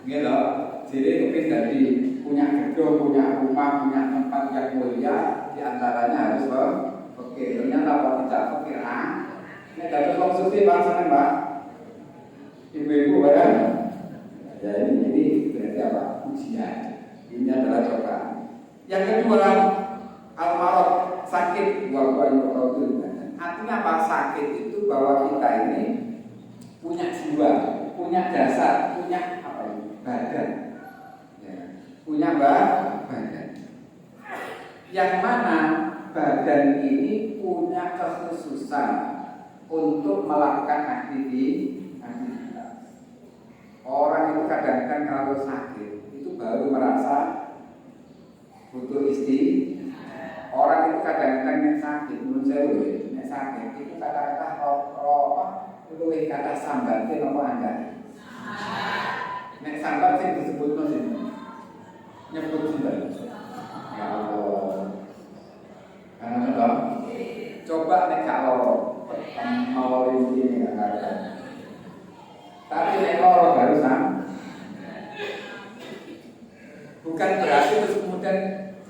Ini loh, jadi kepin dari punya gedung, punya rumah, punya tempat yang mulia, diantaranya harus fakir. Ternyata kalau tidak fakir, ini dapat konsumsi bangsa Mbak, ibu-ibu barang. Ya ini berarti apa? Ujian. Ini adalah cobaan. Yang kedua, al-marad sakit, artinya apa? Sakit itu bahwa kita ini punya jiwa, punya dasar, punya apa ini? Badan. Punya badan yang mana badan ini punya kekhususan untuk melakukan aktivitas. Orang itu kadang-kadang kalau sakit itu baru merasa butuh orang itu kadang-kadang yang sakit menurut saya yang sakit itu kata-kata itu kata sambat itu apa anda nek sambat sih disebut sih nyebut sudah. Ya Allah. Karena apa? Coba nek kalau mau ini enggak ada. Tapi nek loro baru bukan berarti terus kemudian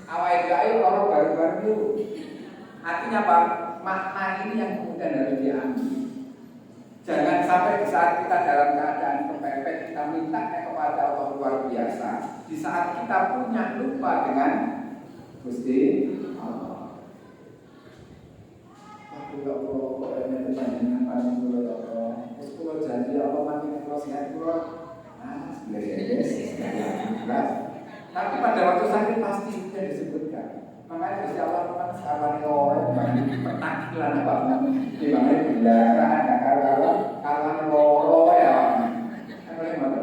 awal itu loro baru-baru itu. Artinya apa? Makna ini yang kemudian harus diambil. Jangan sampai di saat kita dalam keadaan kepepet kita minta kepada Allah luar biasa. Di saat kita punya lupa dengan Gusti Allah. Aku gak perlu ini panjenengan paling dulu ya Allah. Terus kalau janji Allah makin kalau sehat dulu. Tapi pada waktu sakit pasti itu disebutkan. Makanya Gusti Allah kan sabar orang petakilan apa di mana bila ada kalau loro ya. Kan boleh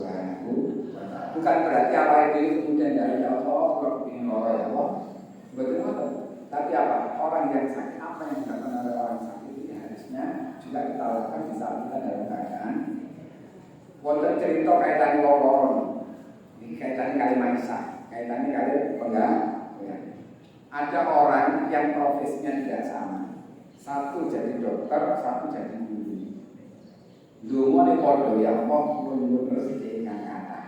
Subhanahu wa Ta'ala. Bukan berarti apa itu kemudian dari Allah kalau ingin orang ya Allah betul. Tapi apa? Orang yang sakit, apa yang dilakukan oleh orang sakit ini harusnya juga kita lakukan di saat kita dalam keadaan. Wonten cerita kaitannya loro. Ini kaitannya kali Maisa, kaitannya kali pegang. Ya. Ada orang yang profesinya tidak sama. Satu jadi dokter, satu jadi guru. Dungo ni podo yang mau menurut rezeki ingkang kata.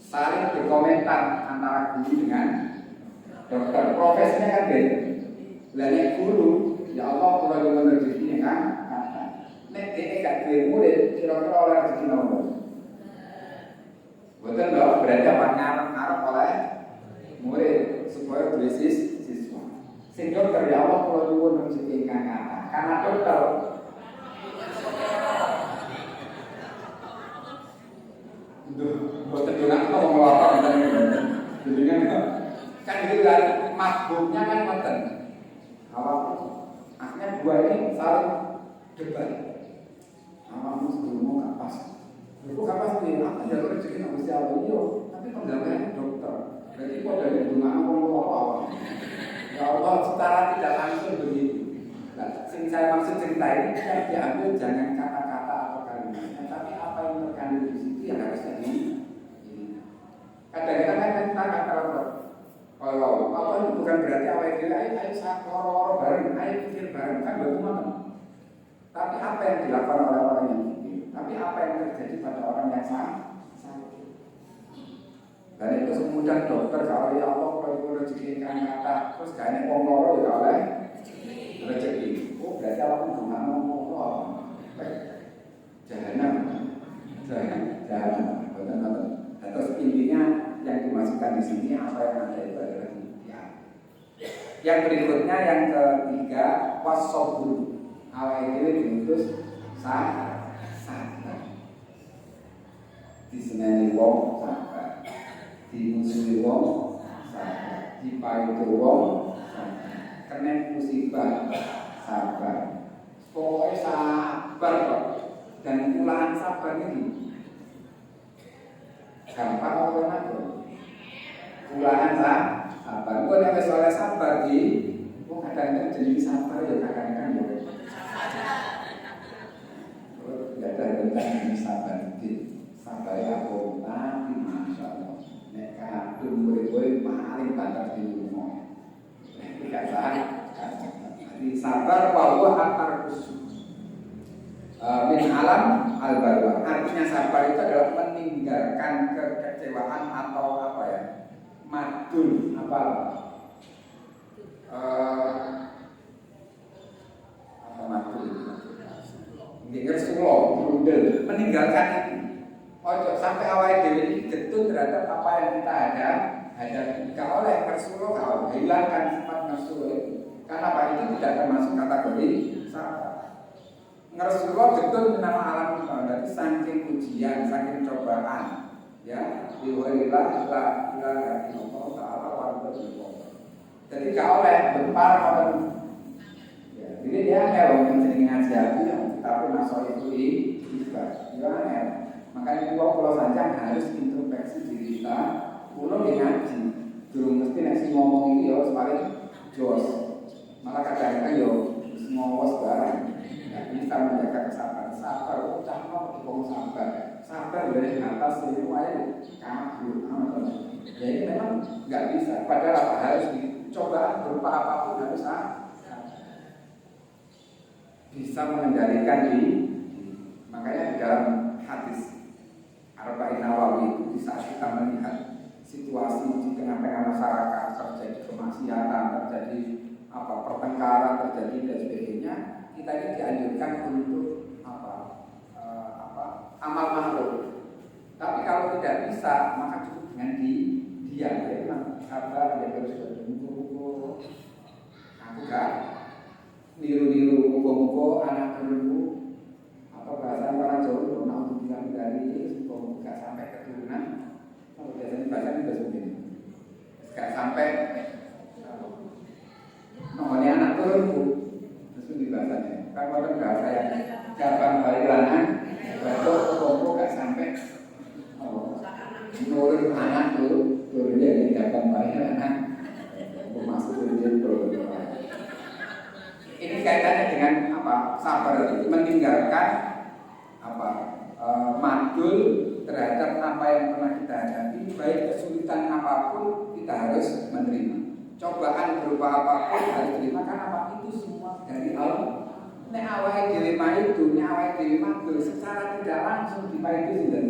Saling berkomentar antara guru dengan dokter. Profesinya kan beda. Lainnya guru, ya Allah kalau menurut rezeki ingkang kata. Nek ini gak duwe murid, kira-kira oleh rezeki nopo. Betul dong, berarti apa ngarep oleh murid supaya duwe siswa. Sing dokter ya Allah kalau nyuwun rezeki ingkang kata. Karena dokter boten dolan kok ngelopok jenengan kan itu kan mabuknya kan ngoten. Kalau akhirnya dua ini saling debat. Awakmu sebelummu gak pas. Aku gak pas nih, aku jalur rezeki nang Gusti Allah yo, tapi penggawean dokter. Berarti kok dari dungan apa-apa. Ya Allah, secara tidak langsung begitu. Nah, sing saya maksud cerita ini kan diambil jangan kata-kata atau kalimatnya, tapi apa yang terkandung di situ yang harus jadi. Kadang-kadang kan kita kalau apa itu bukan berarti awal itu ayo sakor bareng, ayo pikir bareng kan bagaimana. Tapi apa yang dilakukan oleh orang yang pikir, tapi apa yang terjadi pada orang yang sakit. Dan itu semudah dokter kalau ya Allah kalau rezeki kan kata terus gane wong loro ya oleh rezeki. Oh berarti Allah cuma ngomong apa? Jahanam. Benar-benar. Terus intinya yang dimasukkan di sini apa yang ada itu adalah ya. Yang berikutnya yang ketiga wasobur. Awal itu diutus sabar. Diseneni wong sabar. Dimusuhi wong sabar. Dipaitu wong sabar. Kena musibah sabar. Pokoknya sabar kok. Dan ulangan sabar ini gampang apa nanti? Ulangan sabar. Gue nek wis oleh sabar di, gue kadang-kadang jadi sabar ya kadang-kadang ya. Gak ada tentang sabar di sabar ya aku tapi masya Allah. Nek kadung murid-murid paling banter di rumah. Tidak salah. Jadi sabar bahwa antar khusus. Min alam al-balwa. Artinya sabar itu adalah meninggalkan kekecewaan atau apa ya? Madul apa madul itu? Nggih sulo, brundel, meninggalkan itu. Ojo sampai awal dewi ini getun terhadap apa yang kita ada. Gak oleh kersulo, kau hilangkan sifat nafsu itu. Karena apa itu tidak termasuk kategori sabar. Rasulullah betul menama alam berarti saking ujian, saking cobaan, ya. Diwalilah ila Allah Taala warahmatullahi. Jadi kau oleh berpar pada, ya. Jadi dia kalau menjadi ngaji aku, tapi masuk itu juga, ya. Makanya kalau saja harus introspeksi diri kita, pulau ngaji, belum mesti nasi ngomong ini harus paling jos, malah kadang-kadang yo ngomong barang. Bisa menjaga kesabaran, sabar, ucap mau ngomong sabar dari atas semuanya kabur, jadi memang nggak bisa. Padahal apa harus dicoba berupa apapun harus bisa mengendalikan diri. Makanya di dalam hadis Arba'in Nawawi itu di saat kita melihat situasi di tengah-tengah masyarakat terjadi kemaksiatan, terjadi pertengkaran, terjadi dan sebagainya. Kita ini dianjurkan untuk amal makhluk. Tapi kalau tidak bisa, maka cukup dengan diam. Ya memang sabar, ya harus berbuku. Aku gak niru-niru muka-muka anak dulu atau bahasa orang Jawa itu mau bilang dari muka gak sampai keturunan. Kalau biasanya bahasa itu begini, gak sampai. Namanya anak turunku. Di bahasanya, kan orang bahasa yang gampang balik lanang, batuk, kompo gak sampai seperti itu, meninggalkan madul terhadap apa yang pernah kita hadapi, baik kesulitan apapun kita harus menerima. Cobaan berupa apapun harus terima, karena apa itu semua dari Allah. Nek awake dhewe itu, nek awake dhewe madul secara tidak langsung dipaidu sinten?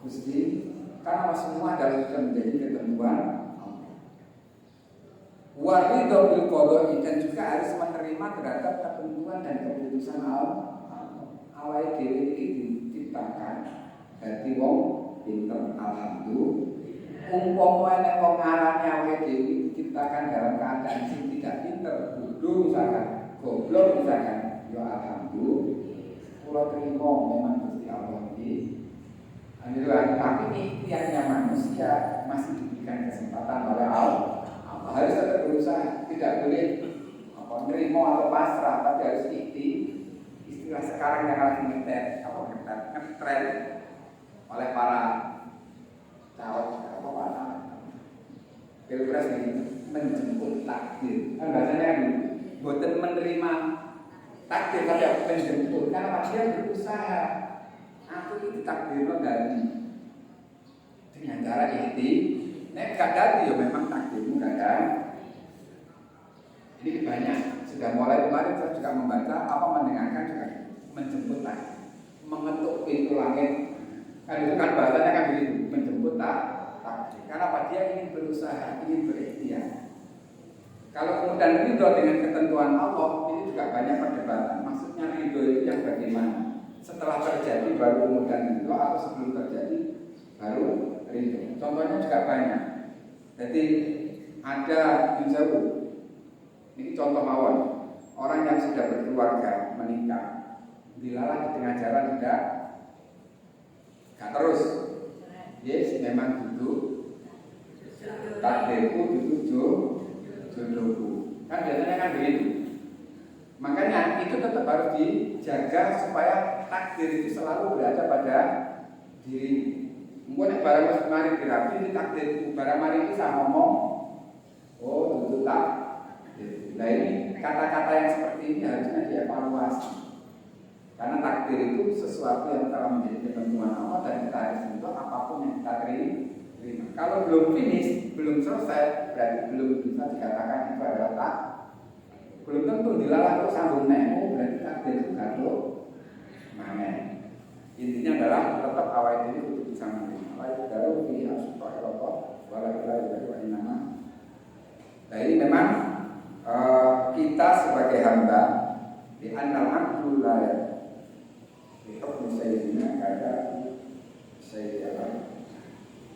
Gusti, karena semua adalah menjadi ketentuan Allah. Waridho bil qadha, dan juga harus menerima terhadap ketentuan dan keputusan Allah. Awake dhewe iki diciptakan dadi wong pinter, alhamdulillah. Umpama nek wong ngarane awake dhewe diciptakan dalam keadaan sing tidak pinter, bodoh misalkan, goblok misalkan, ya alhamdulillah. Kula terima memang Gusti Allah iki. Tapi ikhtiarnya manusia masih diberikan kesempatan oleh Allah. Harus tetap berusaha, tidak boleh menerima atau pasrah, tapi harus istilah sekarang yang lagi ngetren oleh para calon pilpres ini, menjemput takdir. Kan bahasanya kan boten menerima takdir, tapi menjemput, karena dia berusaha. Aku itu takdirnya dari dengan cara ini. Nek gak dadi ya memang takdirmu gak ada. Ini banyak. Sudah mulai kemarin saya juga membaca mendengarkan juga menjemput takdir, mengetuk pintu langit. Kan itu kan bahasanya kan begitu, menjemput takdir. Karena apa? Dia ingin berusaha, ingin berikhtiar. Kalau kemudian ridho dengan ketentuan Allah, ini juga banyak perdebatan. Maksudnya ridho itu yang bagaimana? Setelah terjadi baru kemudian ridho, atau sebelum terjadi baru ridho? Contohnya juga banyak. Jadi ada misalnya, ini contoh mawon, orang yang sudah berkeluarga, menikah, dilalah di tengah jalan tidak terus. Yes, memang duduk takdirku, duduk jodohku. Kan biasanya kan begitu. Makanya itu tetap harus dijaga supaya takdir itu selalu berada pada diri. Mungkin barang mas kemarin dirapi ini takdirku, barang mari bisa ngomong, oh duduk tak. Nah ini kata-kata yang seperti ini harusnya dievaluasi. Karena takdir itu sesuatu yang telah menjadi ketentuan Allah, dan kita harus untuk apapun yang kita terima. Kalau belum finish, belum selesai, berarti belum bisa dikatakan itu adalah tak. Belum tentu dilalah terus sambung nemu, berarti takdir itu gaduh mana. Intinya adalah tetap awal ini untuk bisa menerima. Lalu baru di asupa Eropa, walaupun nama. Nah ini memang kita sebagai hamba di annal abdullah itu sayyidina kada sayyidina.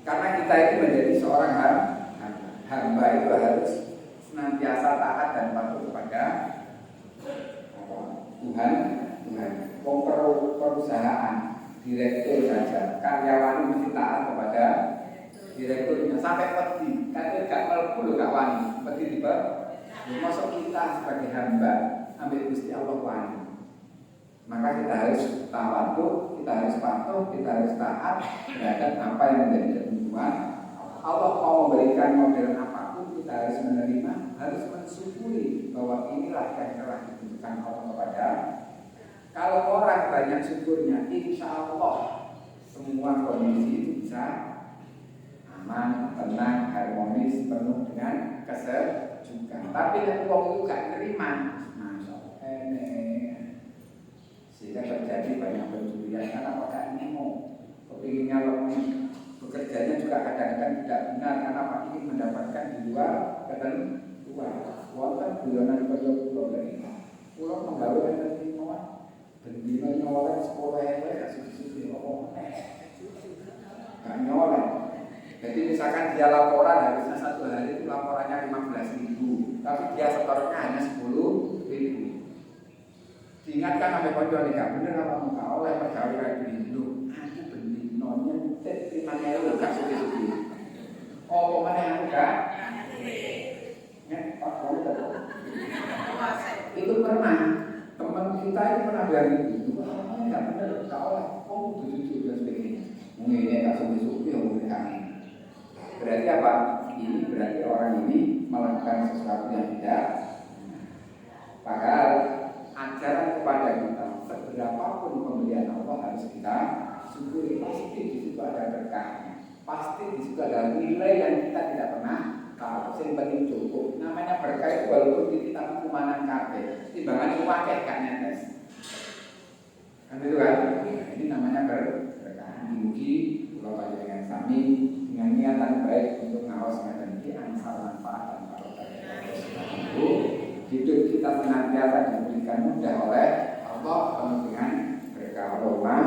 Karena kita itu menjadi seorang hamba itu harus senantiasa taat dan patuh kepada Tuhan. Perusahaan direktur saja, karyawan mesti taat kepada direkturnya sampai peti. Kalau gak melbu gak wani, peti tiba. Masuk kita sebagai hamba ambil Gusti Allah wani. Maka kita harus tawadhu, kita harus patuh, kita harus taat terhadap apa yang menjadi ketentuan Allah. Mau memberikan model apapun kita harus menerima, harus mensyukuri bahwa inilah yang telah ditentukan Allah kepada. Kalau orang banyak syukurnya, insya Allah semua kondisi itu bisa aman, tenang, harmonis, penuh dengan kesejukan. Tapi yang orang itu gak terima, masuk sehingga terjadi banyak pencurian. Karena apakah ini mau kepinginnya lebih, bekerjanya juga kadang-kadang tidak benar, karena apa ingin mendapatkan di luar ketentuan. Wonten guyonan kaya kula ini, kula menggawe enten mawon bendina nyoleh sekolah gak suci-suci ngomong gak nyoleh. Jadi misalkan dia laporan harusnya satu hari itu laporannya 15.000, tapi dia setornya hanya 10.000. Diingatkan sampai konco nih, gak bener apa muka oleh pegawai kayak begitu. Aku bendinonya terima lu gak suci-suci. Oh mana yang enggak? Itu pernah teman kita ini pernah bilang itu, nggak benar kalau kamu jujur dan sebagainya. Mungkin ini tak suci-suci, mungkin kami. Berarti apa? Ini berarti orang ini melakukan sesuatu yang tidak. Padahal ajaran kepada kita seberapapun pemberian Allah harus kita syukuri. Pasti di situ ada berkahnya, pasti di situ ada nilai yang kita tidak pernah tahu. Yang penting cukup. Namanya berkah itu walaupun kita kumanan kafe, timbangan pakai kan netes. Kan itu kan? Ini namanya berkah. Mugi kalau panjenengan sami dengan niatan baik untuk ngawas ngaten iki angsal manfaat dan barokah. Hidup kita senantiasa diberikan mudah oleh Allah penuh dengan berkah Allah.